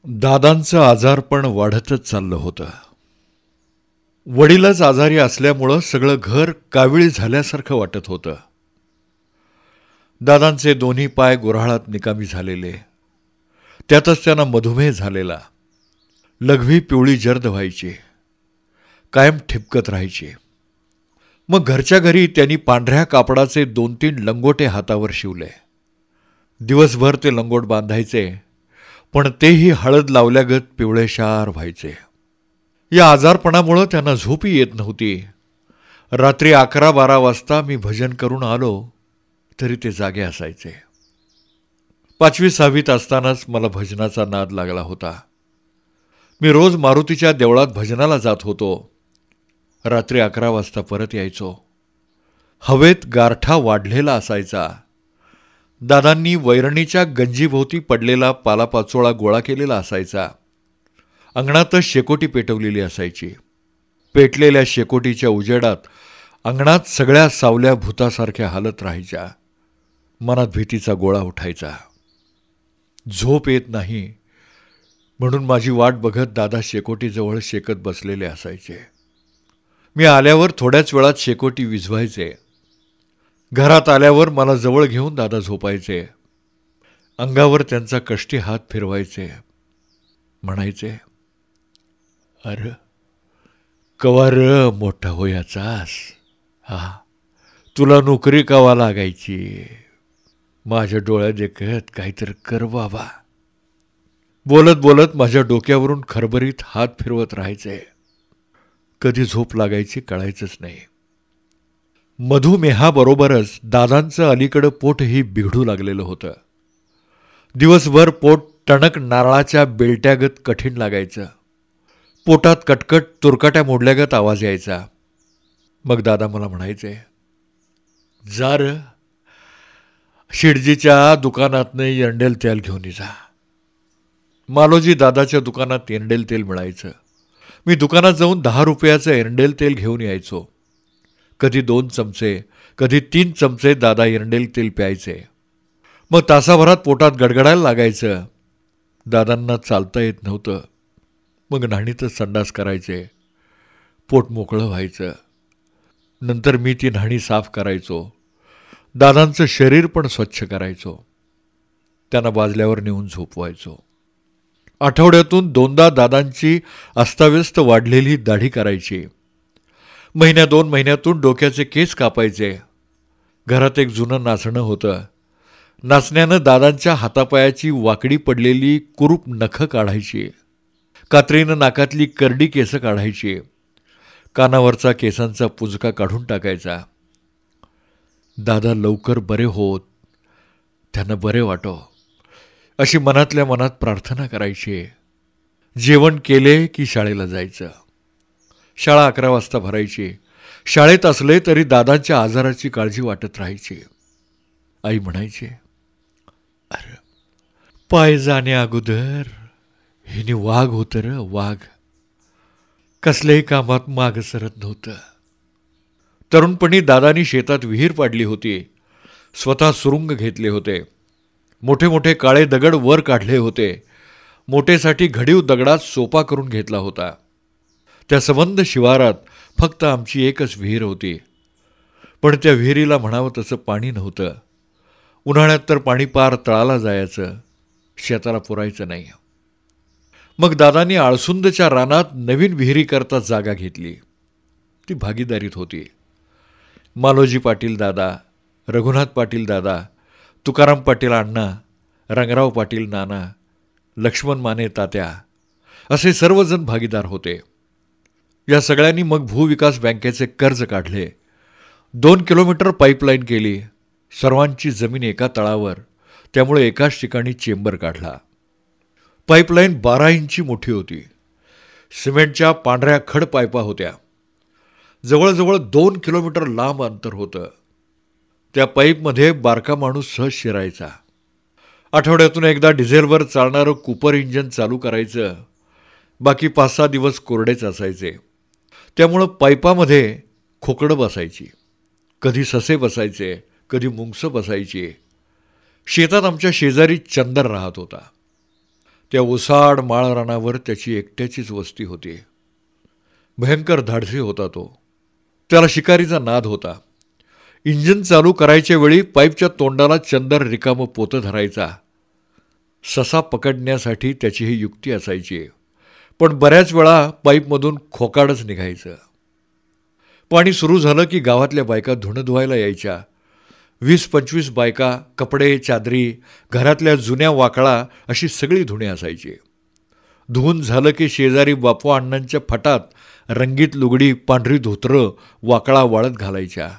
दादांचं आजारपण वाढतच चाललं होतं. वडीलच आजारी असल्यामुळं सगळं घर काविळी झाल्यासारखं वाटत होतं. दादांचे दोन्ही पाय गुऱ्हाळात निकामी झालेले, त्यातच त्यांना मधुमेह झालेला. लघवी पिवळी जर्द व्हायची, कायम ठिपकत राहायची. मग घरच्या घरी त्यांनी पांढऱ्या कापडाचे 2-3 लंगोटे हातावर शिवले. दिवसभर ते लंगोट बांधायचे, पण तेही हळद लावल्यागत पिवळेशार व्हायचे. या आजारपणामुळं त्यांना झोपी येत नव्हती. रात्री 11-12 वाजता मी भजन करून आलो तरी ते जागे असायचे. 5वी-6वीत असतानाच मला भजनाचा नाद लागला होता. मी रोज मारुतीच्या देवळात भजनाला जात होतो. रात्री 11 वाजता परत यायचो. हवेत गारठा वाढलेला असायचा. दादांनी वैरणीच्या गंजीभोवती पडलेला पालापाचोळा गोळा केलेला असायचा. अंगणातच शेकोटी पेटवलेली असायची. पेटलेल्या शेकोटीच्या उजेडात अंगणात सगळ्या सावल्या भूतासारख्या हालत राहायच्या. मनात भीतीचा गोळा उठायचा. झोप येत नाही म्हणून माझी वाट बघत दादा शेकोटीजवळ शेकत बसलेले असायचे. मी आल्यावर थोड्याच वेळात शेकोटी विझवायचे. घरात आल्यावर मला जवळ घेऊन दादा झोपायचे. अंगावर त्यांचा कष्टी हात फिरवायचे. म्हणायचे, अरे कवा र मोठा होयाचास, हा तुला नोकरी कवा लागायची, माझ्या डोळ्यात देखत काहीतरी कर बाबा. बोलत बोलत माझ्या डोक्यावरून खरबरीत हात फिरवत राहायचे. कधी झोप लागायची कळायचंच नाही. मधुमेहाबरोबरच दादांचं अलीकडं पोटही बिघडू लागलेलं होतं. दिवसभर पोट टणक नारळाच्या बेलट्यागत कठीण लागायचं. पोटात कटकट तुरकाट्या मोडल्यागत आवाज यायचा. मग दादा मला म्हणायचे, जा र शिडजीच्या दुकानातनं एरंडेल तेल घेऊन जा. मालोजी दादाच्या दुकानात एरंडेल तेल मिळायचं. मी दुकानात जाऊन 10 रुपयाचं एरंडेल तेल घेऊन यायचो. कधी 2 चमचे, कधी 3 चमचे दादा एरंडेल तेल प्यायचे. मग तासाभरात पोटात गडगडायला लागायचं. दादांना चालता येत नव्हतं. मग न्हाणीतच संडास करायचे. पोट मोकळं व्हायचं. नंतर मी ती न्हाणी साफ करायचो. दादांचं शरीर पण स्वच्छ करायचो. त्यांना बाजल्यावर नेऊन झोपवायचो. आठवड्यातून 2दा दादांची अस्ताव्यस्त वाढलेली दाढी करायची. 1-2 महिन्यातून डोक्याचे केस कापायचे. घरात एक जुनं नाचणं होतं. नाचण्यानं दादांच्या हातापायाची वाकडी पडलेली कुरूप नखं काढायची. कात्रीनं नाकातली करडी केस काढायची. कानावरचा केसांचा पुजका काढून टाकायचा. दादा लवकर बरे होत, त्यांना बरे वाटो अशी मनातल्या मनात प्रार्थना करायची. जेवण केले की शाळेला जायचं. शाळा 11 वाजता भरायची. शाळेत असले तरी दादांच्या आजाराची काळजी वाटत राहायची. आई म्हणायची, अरे पाय जाण्या अगोदर हिने वाघ होतं र वाघ. कसल्याही कामात माग सरत नव्हतं. तरुणपणी दादानी शेतात विहीर पाडली होती. स्वतः सुरुंग घेतले होते. मोठे मोठे काळे दगड वर काढले होते. मोठेसाठी घडीव दगडात सोपा करून घेतला होता. त्या सबंध शिवारात फक्त आमची एकच विहीर होती. पण त्या विहिरीला म्हणावं तसं पाणी नव्हतं. उन्हाळ्यात तर पाणी पार तळाला जायचं, शेताला पुरायचं नाही. मग दादांनी आळसुंदच्या रानात नवीन विहिरीकरता जागा घेतली. ती भागीदारीत होती. मालोजी पाटील दादा, रघुनाथ पाटील दादा, तुकाराम पाटील अण्णा, रंगराव पाटील नाना, लक्ष्मण माने तात्या असे सर्वजण भागीदार होते. या सगळ्यांनी मग भूविकास बँकेचे कर्ज काढले. 2 किलोमीटर पाईपलाईन केली. सर्वांची जमीन एका तळावर, त्यामुळे एकाच ठिकाणी चेंबर काढला. पाईपलाईन 12 इंची मोठी होती. सिमेंटच्या पांढऱ्या खड पायपा होत्या. जवळजवळ 2 किलोमीटर लांब अंतर होतं. त्या पाईपमध्ये बारका माणूस सहज शिरायचा. आठवड्यातून एकदा डिझेलवर चालणारं कूपर इंजन चालू करायचं. बाकी 5-6 दिवस कोरडेच असायचे. त्यामुळं पाईपामध्ये खोकडं बसायची. कधी ससे बसायचे, कधी मुंगसं बसायची. शेतात आमच्या शेजारी चंदर राहत होता. त्या ओसाड माळरानावर त्याची एकट्याचीच वस्ती होती. भयंकर धाडसी होता तो. त्याला शिकारीचा नाद होता. इंजिन चालू करायच्या वेळी पाईपच्या तोंडाला चंदर रिकामं पोतं धरायचा. ससा पकडण्यासाठी त्याची ही युक्ती असायची, पण बऱ्याच वेळा पाईपमधून खोकाडच निघायचं. पाणी सुरू झालं की गावातल्या बायका धुणं धुवायला यायच्या. 20-25 बायका, कपडे, चादरी, घरातल्या जुन्या वाकळा अशी सगळी धुणे असायची. धुवून झालं की शेजारी बापू अण्णांच्या फटात रंगीत लुगडी, पांढरी धोतरं, वाकळा वाळत घालायच्या.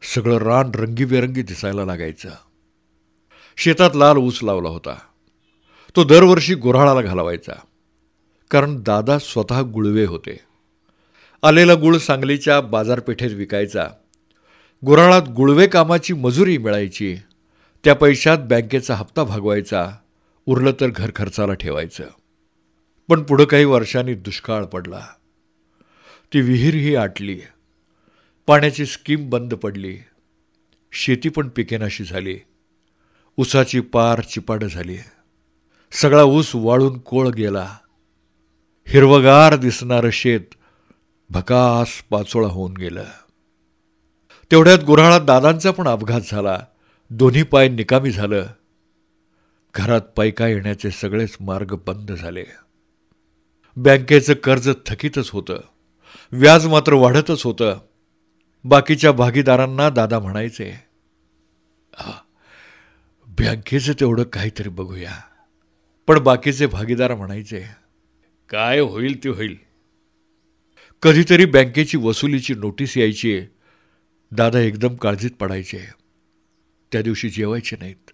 सगळं रान रंगीबेरंगी दिसायला लागायचं. शेतात लाल ऊस लावला होता. तो दरवर्षी गुऱ्हाळाला घालवायचा, कारण दादा स्वतः गुळवे होते. आलेला गुळ सांगलीच्या बाजारपेठेत विकायचा. गुऱ्हाळात गुळवे कामाची मजुरी मिळायची. त्या पैशात बँकेचा हप्ता भागवायचा. उरलं तर घर खर्चाला ठेवायचं. पण पुढं काही वर्षांनी दुष्काळ पडला. ती विहीरही आटली. पाण्याची स्कीम बंद पडली. शेती पण पिकेनाशी झाली. ऊसाची पार चिपाड झाली. सगळा ऊस वाळून कोळ गेला. हिरवगार दिसणारं शेत भकास पाचोळा होऊन गेलं. तेवढ्यात गुऱ्हाळात दादांचा पण अपघात झाला. दोन्ही पाय निकामी झालं. घरात पैका येण्याचे सगळेच मार्ग बंद झाले. बँकेचं कर्ज थकीतच होतं. व्याज मात्र वाढतच होतं. बाकीच्या भागीदारांना दादा म्हणायचे, बँकेचं तेवढं काहीतरी बघूया. पण बाकीचे भागीदार म्हणायचे, काय होईल ते होईल. कधीतरी बँकेची वसुलीची नोटीस यायची. दादा एकदम काळजीत पडायचे. त्या दिवशी जेवायचे नाहीत.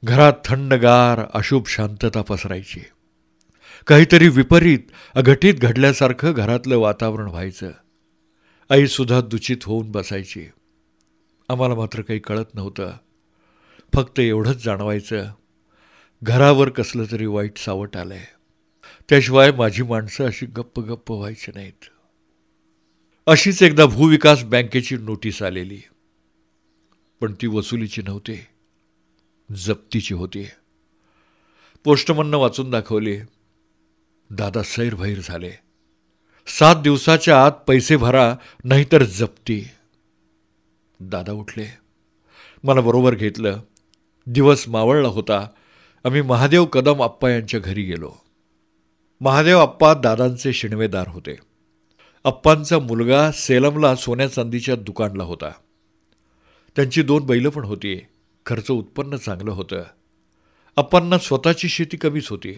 घरात थंडगार अशुभ शांतता पसरायची. काहीतरी विपरीत अघटित घडल्यासारखं घरातलं वातावरण व्हायचं. आईसुद्धा दूषित होऊन बसायची. आम्हाला मात्र काही कळत नव्हतं. फक्त एवढंच जाणवायचं, घरावर कसलं तरी वाईट सावट आलंय. त्याशिवाय माझी माणसं अशी गप्प गप्प व्हायची नाहीत. अशीच एकदा भूविकास बँकेची नोटीस आलेली. पण ती वसुलीची नव्हती, जप्तीची होती. पोस्टमननं वाचून दाखवली. दादा सैरभैर झाले. 7 दिवसाच्या आत पैसे भरा, नाहीतर जप्ती. दादा उठले. मला बरोबर घेतलं. दिवस मावळला होता. आम्ही महादेव कदम आप्पा यांच्या घरी गेलो. महादेव आप्पा दादांचे शिणवेदार होते. आप्पांचा मुलगा सेलमला सोन्या चांदीच्या दुकानला होता. त्यांची 2 बैलं पण होती. खर्च उत्पन्न चांगलं होतं. आप्पांना स्वतःची शेती कमीच होती.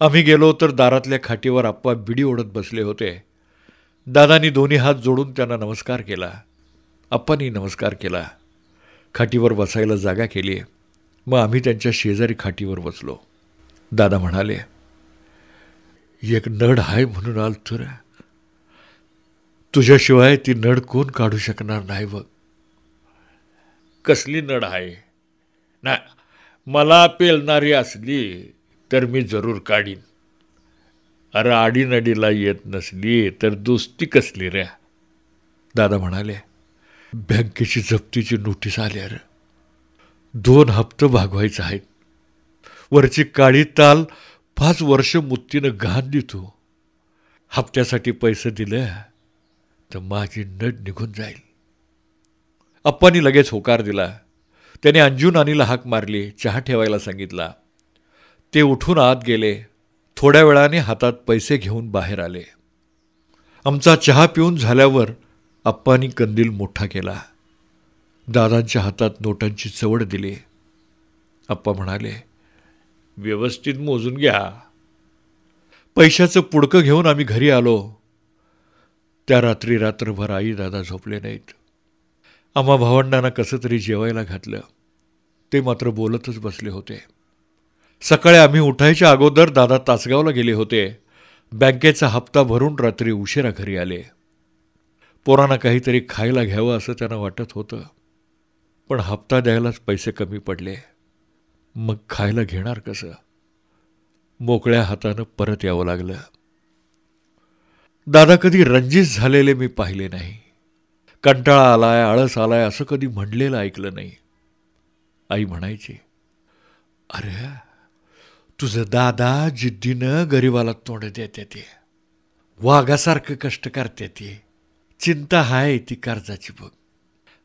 आम्ही गेलो तर दारातल्या खाटीवर आप्पा बिडी ओढत बसले होते. दादांनी दोन्ही हात जोडून त्यांना नमस्कार केला. आप्पांनी नमस्कार केला. खाटीवर बसायला जागा केली. मग आम्ही त्यांच्या शेजारी खाटीवर बसलो. दादा म्हणाले, एक नड आहे म्हणून आल तर तुझ्याशिवाय ती नड कोण काढू शकणार नाही बघ. कसली नड आहे? नाही, मला पेलणारी असली तर मी जरूर काढीन. अरे आडीनडीला येत नसली तर दोस्ती कसली रे? दादा म्हणाले, बँकेची जप्तीची नोटीस आली. अरे 2 हप्ते भागवायचे आहेत. वरची काळी ताल 5 वर्ष मुत्तीनं घाण देतो. हप्त्यासाठी पैसे दिले तर माझी नड निघून जाईल. आप्पांनी लगेच होकार दिला. त्याने अंजू नानीला हाक मारली. चहा ठेवायला सांगितला. ते उठून आत गेले. थोड्या वेळाने हातात पैसे घेऊन बाहेर आले. आमचा चहा पिऊन झाल्यावर आप्पांनी कंदील मोठा केला. दादांच्या हातात नोटांची चवड दिली. आप्पा म्हणाले, व्यवस्थित मोजून घ्या. पैशाचं पुडकं घेऊन आम्ही घरी आलो. त्या रात्री रात्रभर आई दादा झोपले नाहीत. आम्हा भावंडांना कसं तरी जेवायला घातलं. ते मात्र बोलतच बसले होते. सकाळी आम्ही उठायच्या अगोदर दादा तासगावला गेले होते. बँकेचा हप्ता भरून रात्री उशिरा घरी आले. पोरांना काहीतरी खायला घ्यावं असं त्यांना वाटत होतं. पण हप्ता द्यायलाच पैसे कमी पडले. मग खायला घेणार कसं? मोकळ्या हातानं परत यावं लागलं. दादा कधी रंजित झालेले मी पाहिले नाही. कंटाळा आलाय, आळस आलाय असं कधी म्हणलेलं ऐकलं नाही. आई म्हणायची, अरे तुझं दादा जिद्दीनं गरिबाला तोंड देते ते, वाघासारखं कष्ट करते ते, चिंता हाय ती कर्जाची बघ.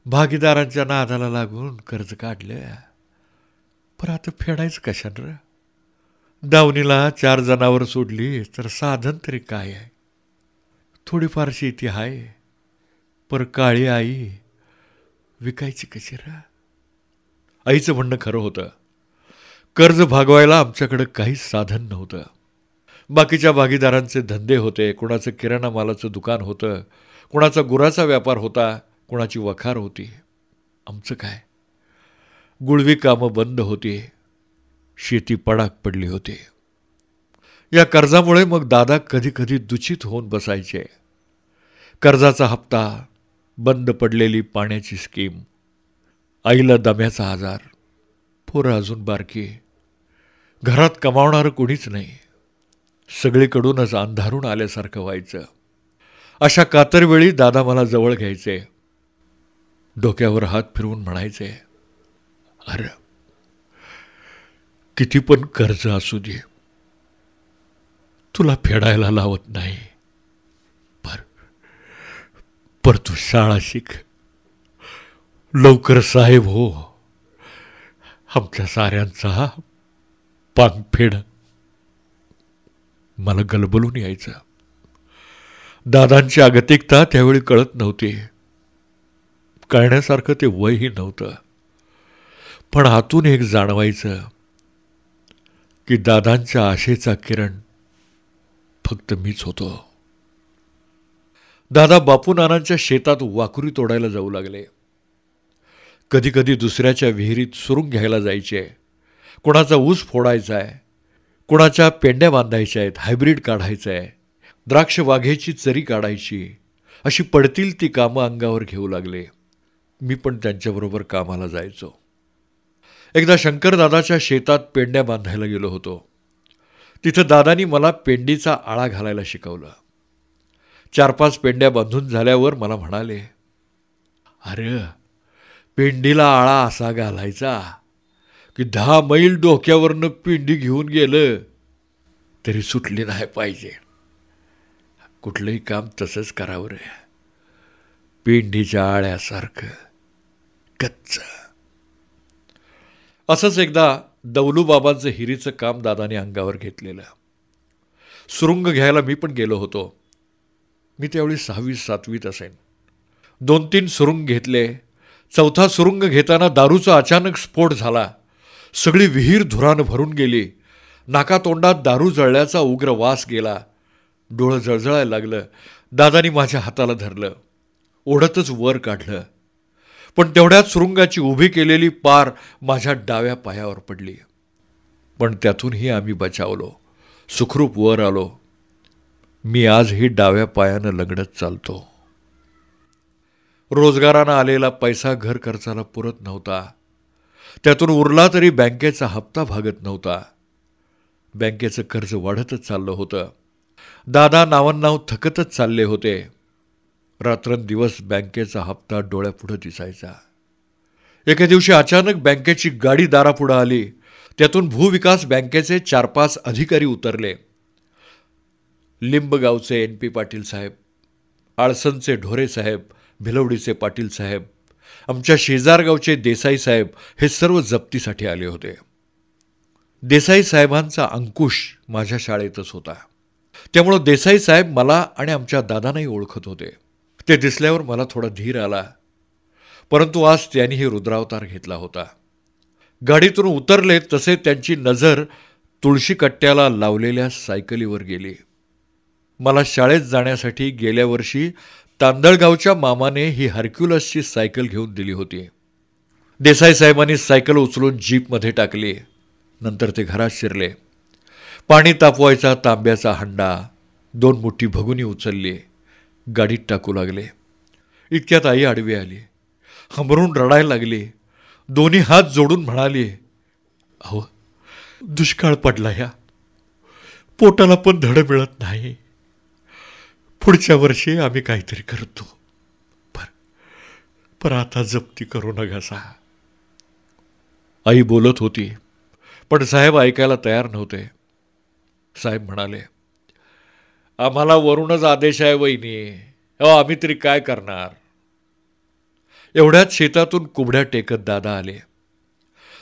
भागीदारांच्या नादाला लागून कर्ज काढलं, पण आता फेडायचं कशानं र? दावणीला 4 जनावर सोडली तर साधन तरी काय आहे? थोडीफार शेती हाय, पर काळी आई विकायची कशी र? आईचं म्हणणं खरं होतं. कर्ज भागवायला आमच्याकडं काहीच साधन नव्हतं. बाकीच्या भागीदारांचे धंदे होते, कुणाचं किराणा मालाचं दुकान होतं, कुणाचा गुराचा व्यापार होता, कुणाची वखार होती. आमचं काय? गुळवी कामं बंद होती, शेती पडाक पडली होती. या कर्जामुळे मग दादा कधी कधी दूषित होऊन बसायचे. कर्जाचा हप्ता, बंद पडलेली पाण्याची स्कीम, आईला दम्याचा आजार, पोरं अजून बारकी, घरात कमावणारं कोणीच नाही. सगळीकडूनच अंधारून आल्यासारखं व्हायचं. अशा कातरवेळी दादा मला जवळ घ्यायचे, डोक्यावर हात फिरवून म्हणायचे, अरे किती पण कर्ज असू दे, तुला फेडायला लावत नाही, पर तू शाळा शिक, लवकर साहेब हो, आमच्या साऱ्यांचा पांग फेड. मला गलबलून यायचं. दादांची अगतिकता त्यावेळी कळत नव्हती. कळण्यासारखं ते वयही नव्हतं. पण आतून एक जाणवायचं की दादांच्या आशेचा किरण फक्त मीच होतो. दादा बापू नानांच्या शेतात वाकुरी तोडायला जाऊ लागले. कधी कधी दुसऱ्याच्या विहिरीत सुरुंग घ्यायला जायचे. कोणाचा ऊस फोडायचा आहे, कोणाच्या पेंड्या बांधायच्या आहेत, हायब्रीड काढायचं आहे, द्राक्ष वाघेची चरी काढायची, अशी पडतील ती कामं अंगावर घेऊ लागले. मी पण त्यांच्याबरोबर कामाला जायचो. एकदा शंकरदादाच्या शेतात पेंड्या बांधायला गेलो होतो. तिथं दादानी मला पेंडीचा आळा घालायला शिकवलं. 4-5 पेंड्या बांधून झाल्यावर मला म्हणाले, अरे पेंडीला आळा असा घालायचा की 10 मैल डोक्यावरनं पेंडी घेऊन गेलं तरी सुटली नाही पाहिजे. कुठलंही काम तसंच करावं रे, पेंडीच्या आळ्यासारखं कच्च. असंच एकदा दौलूबाबांचं हिरीचं काम दादाने अंगावर घेतलेलं. सुरुंग घ्यायला मी पण गेलो होतो. मी त्यावेळी 6वी-7वीत असेन. 2-3 सुरुंग घेतले. 4था सुरुंग घेताना दारूचा अचानक स्फोट झाला. सगळी विहीर धुरानं भरून गेली. नाकातोंडात दारू जळल्याचा उग्र वास गेला. डोळं जळजळायला लागलं. दादानी माझ्या हाताला धरलं, ओढतच वर काढलं. पण तेवढ्यात सुरुंगाची उभी केलेली पार माझ्या डाव्या पायावर पडली. पण त्यातूनही आम्ही बचावलो, सुखरूप वर आलो. मी आजही डाव्या पायानं लंगडत चालतो. रोजगारानं आलेला पैसा घर खर्चाला पुरत नव्हता. त्यातून उरला तरी बँकेचा हप्ता भागत नव्हता. बँकेचं कर्ज वाढतच चाललं होतं. दादा नावन्नाव थकतच चालले होते. रात्रंदिवस बँकेचा हप्ता डोळ्यापुढं दिसायचा. एके दिवशी अचानक बँकेची गाडी दारापुढं आली. त्यातून भूविकास बँकेचे 4-5 अधिकारी उतरले. लिंबगावचे NP पाटील साहेब, आळसनचे ढोरे साहेब, भिलवडीचे पाटील साहेब, आमच्या शेजारगावचे देसाई साहेब हे सर्व जप्तीसाठी आले होते. देसाई साहेबांचा अंकुश माझ्या शाळेतच होता. त्यामुळं देसाई साहेब मला आणि आमच्या दादांनाही ओळखत होते. ते दिसल्यावर मला थोडा धीर आला. परंतु आज त्यांनीही रुद्रावतार घेतला होता. गाडीतून उतरले तसे त्यांची नजर तुळशी कट्ट्याला लावलेल्या सायकलीवर गेली. मला शाळेत जाण्यासाठी गेल्या वर्षी तांदळगावच्या मामाने ही हर्क्युलसची सायकल घेऊन दिली होती. देसाई साहेबांनी सायकल उचलून जीपमध्ये टाकली. नंतर ते घरात शिरले. पाणी तापवायचा तांब्याचा हंडा, 2 मोठी भगुनी उचलली, गाडीत टाकू लागले. इतक्यात आई आडवी आली. हंबरून रडायला लागली. दोन्ही हात जोडून म्हणाली, अहो दुष्काळ पडला, ह्या पोटाला पण धड मिळत नाही. पुढच्या वर्षी आम्ही काहीतरी करतो, पर आता जप्ती करू नका सा. आई बोलत होती, पण साहेब ऐकायला तयार नव्हते. साहेब म्हणाले, आम्हाला वरूनच आदेश आहे वहिनी, आम्ही तरी काय करणार. एवढ्यात शेतातून कुबड्या टेकत दादा आले.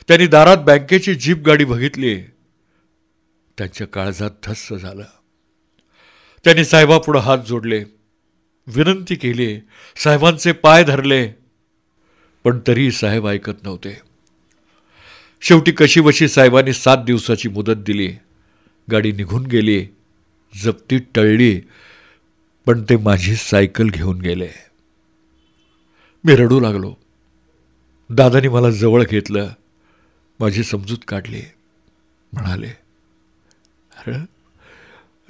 त्यांनी दारात बँकेची जीप गाडी बघितली. त्यांच्या काळजात धस्स झालं. त्यांनी साहेबापुढे हात जोडले, विनंती केली, साहेबांचे पाय धरले, पण तरीही साहेब ऐकत नव्हते. शेवटी कशीबशी साहेबांनी 7 दिवसाची मुदत दिली. गाडी निघून गेली, जप्ती टळली, पण ते माझी सायकल घेऊन गेले. मी रडू लागलो. दादानी मला जवळ घेतलं, माझी समजूत काढली. म्हणाले, अरे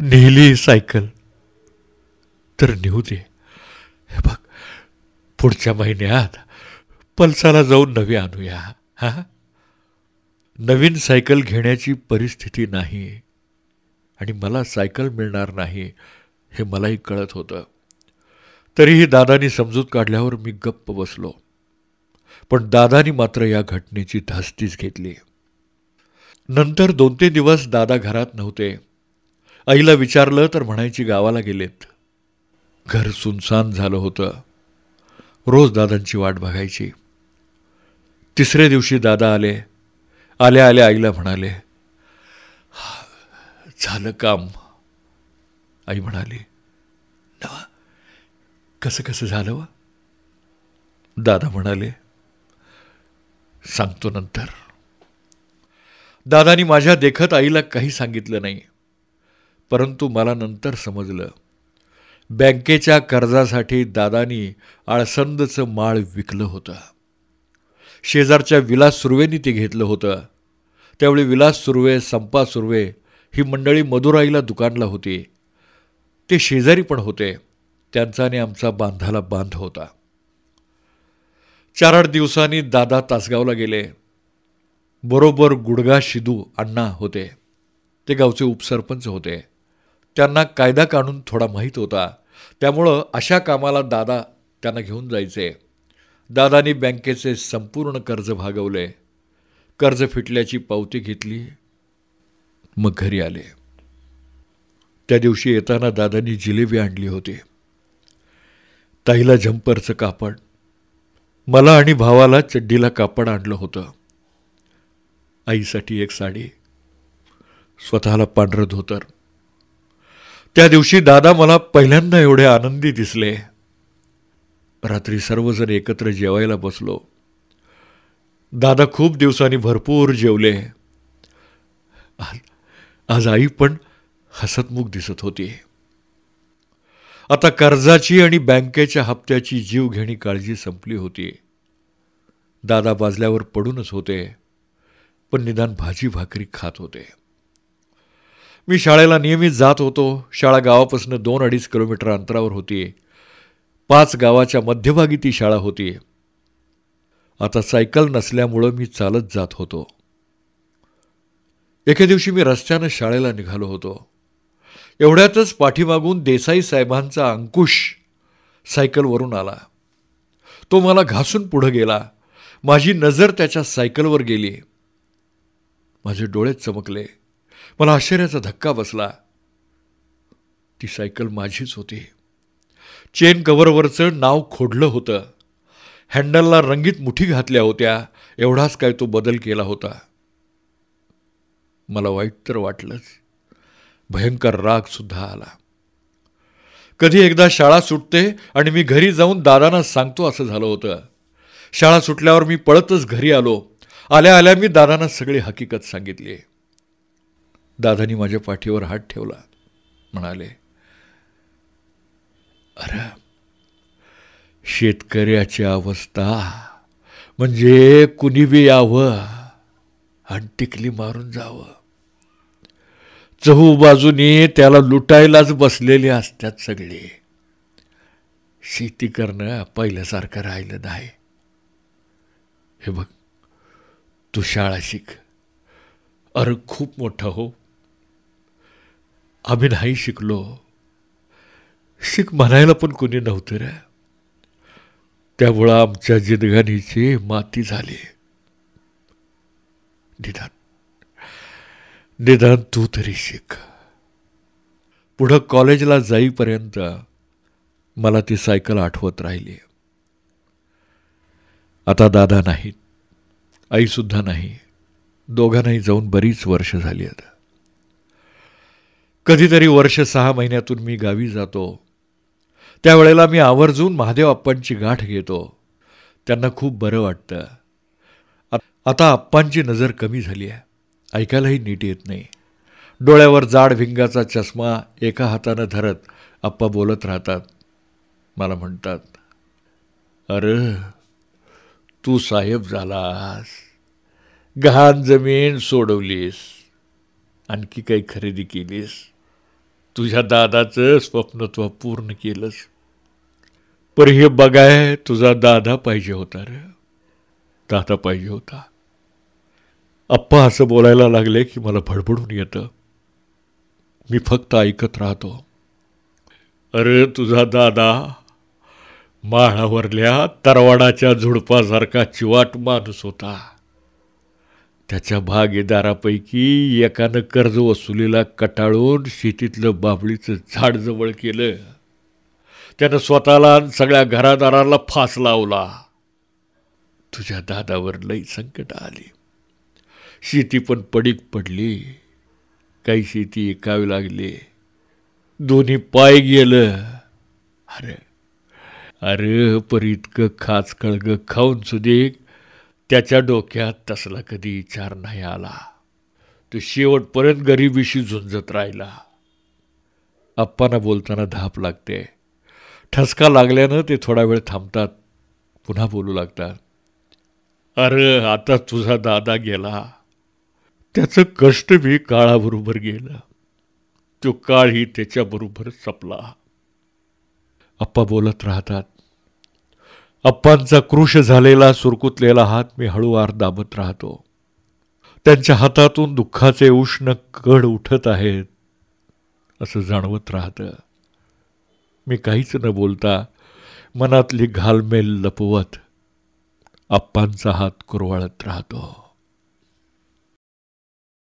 नेली सायकल तर नेऊ दे. हे बघ, पुढच्या महिन्यात पल्साला जाऊन नवी आणूया. नवीन सायकल घेण्याची परिस्थिती नाही आणि मला सायकल मिळणार नाही हे मलाही कळत होतं. तरीही दादानी समजूत काढल्यावर मी गप्प बसलो. पण दादानी मात्र या घटनेची धास्तीच घेतली. नंतर 2-3 दिवस दादा घरात नव्हते. आईला विचारलं तर म्हणायची गावाला गेलेत. घर सुनसान झालं होतं. रोज दादांची वाट बघायची. 3ऱ्या दिवशी दादा आले. आल्या आल्या आईला म्हणाले, झालं काम. आई म्हणाली, नवा कसं कसं झालं व? दादा म्हणाले, सांगतो नंतर. दादानी माझ्या देखत आईला काही सांगितलं नाही. परंतु मला नंतर समजलं, बँकेच्या कर्जासाठी दादानी आळसंदचं माळ विकलं होतं. शेजारच्या विलास सुर्वेनी ते घेतलं होतं. त्यावेळी विलास सुर्वे, संपा सुर्वे ही मंडळी मदुराईला दुकानला होती. ते शेजारी पण होते. त्यांचा आणि आमचा बांधाला बांध होता. 4-8 दिवसांनी दादा तासगावला गेले. बरोबर गुडगा शिदू अण्णा होते. ते गावचे उपसरपंच होते. त्यांना कायदा कानून थोडा माहीत होता. त्यामुळं अशा कामाला दादा त्यांना घेऊन जायचे. दादानी बँकेचे संपूर्ण कर्ज भागवले. कर्ज फिटल्याची पावती घेतली. मग घरी आले. त्या दिवशी येताना दादानी जिलेबी आणली होती. ताईला झंपरचं कापड, मला आणि भावाला चड्डीला कापड आणलं होतं. आईसाठी एक साडी, स्वतःला पांढरं धोतर. त्या दिवशी दादा मला पहिल्यांदा एवढे आनंदी दिसले. रात्री सर्वजण एकत्र जेवायला बसलो. दादा खूप दिवसांनी भरपूर जेवले. आज आई पण हसतमुख दिसत होती. आता कर्जाची आणि बँकेच्या हप्त्याची जीवघेणी काळजी संपली होती. दादा बाजल्यावर पडूनच होते, पण निदान भाजी भाकरी खात होते. मी शाळेला नियमित जात होतो. शाळा गावापासून 2-2.5 किलोमीटर अंतरावर होती. 5 गावाच्या मध्यभागी ती शाळा होती. आता सायकल नसल्यामुळं मी चालत जात होतो. एके दिवशी मी रस्त्यानं शाळेला निघालो होतो. एवढ्यातच पाठीमागून देसाई साहेबांचा अंकुश सायकलवरून आला. तो मला घासून पुढे गेला. माझी नजर त्याच्या सायकलवर गेली. माझे डोळे चमकले. मला आश्चर्याचा धक्का बसला. ती सायकल माझीच होती. चेन कव्हरवरचं नाव खोडलं होतं. हँडलला रंगीत मुठी घातल्या होत्या. एवढाच काय तो बदल केला होता. मला वाईट तर वाटलंच, भयंकर राग सुद्धा आला. कधी एकदा शाळा सुटते आणि मी घरी जाऊन दादांना सांगतो असं झालं होतं. शाळा सुटल्यावर मी पळतच घरी आलो. आल्या आल्या मी दादांना सगळी हकीकत सांगितली. दादानी माझ्या पाठीवर हात ठेवला. म्हणाले, अरे शेतकऱ्याची अवस्था म्हणजे कुणी बी यावं आणि टिकली मारून जावं. चहूबाजूनी त्याला लुटायलाच बसलेले असतात सगळे. शेती करणं पहिल्यासारखं राहिलं नाही. हे बघ, तू शाळा शिक. अरे खूप मोठा हो. आम्ही नाही शिकलो. शिक म्हणायला पण कोणी नव्हतं रे. त्यामुळं आमच्या जिंदगानीची माती झाली. निदान निदान तू तरी शिक. पुढं कॉलेजला जाईपर्यंत मला ती सायकल आठवत राहिली. आता दादा नाहीत, आईसुद्धा नाही. दोघांनाही जाऊन बरीच वर्ष झाली आहेत. कधीतरी वर्ष 6 महिन्यातून मी गावी जातो. त्यावेळेला मी आवर्जून महादेव आप्पांची गाठ घेतो. त्यांना खूप बरं वाटतं. आता आप्पांची नजर कमी झाली आहे. ऐकायलाही नीट येत नाही. डोळ्यावर जाड भिंगाचा चष्मा एका हातानं धरत आप्पा बोलत राहतात. मला म्हणतात, अरे तू साहेब झालास, गहाण जमीन सोडवलीस, आणखी काही खरेदी केलीस, तुझ्या दादाचं स्वप्न तू पूर्ण केलंस. पर हे बघाय तुझा दादा पाहिजे होता रे, दादा पाहिजे होता. आप्पा असं बोलायला लागले की मला भडभडून येतं. मी फक्त ऐकत राहतो. अरे तुझा दादा माळावरल्या तरवाडाच्या झुडपासारखा चिवाट माणूस होता. त्याच्या भागीदारापैकी एकानं कर्ज वसुलीला कटाळून शेतीतलं बाबळीचं झाड जवळ केलं. त्यानं स्वतःला सगळ्या घरादाराला फास लावला. तुझ्या दादावर लई संकट आली. शेती पण पडीक पडली. काही शेती ऐकावी लागली. दोन्ही पाय गेलं. अरे अरे पर इतकं खास कळगं खाऊन सुदेक त्याच्या डोक्यात तसला कधी विचार नाही आला. तो शेवटपर्यंत गरिबीशी झुंजत राहिला. आप्पांना बोलताना धाप लागते. ठसका लागल्यानं ते थोडा वेळ थांबतात. पुन्हा बोलू लागतात. अरे आता तुझा दादा गेला, त्याचं कष्ट बी काळाबरोबर गेलं. तो काळही त्याच्याबरोबर संपला. आप्पा बोलत राहतात. आप्पांचा कृश झालेला सुरकुतलेला हात मी हळूवार दाबत राहतो. त्यांच्या हातातून दुःखाचे उष्ण कड उठत आहेत असं जाणवत राहतं. मी काहीच न बोलता मनातली घालमेल लपवत आप्पांचा हात कुरवाळत राहतो.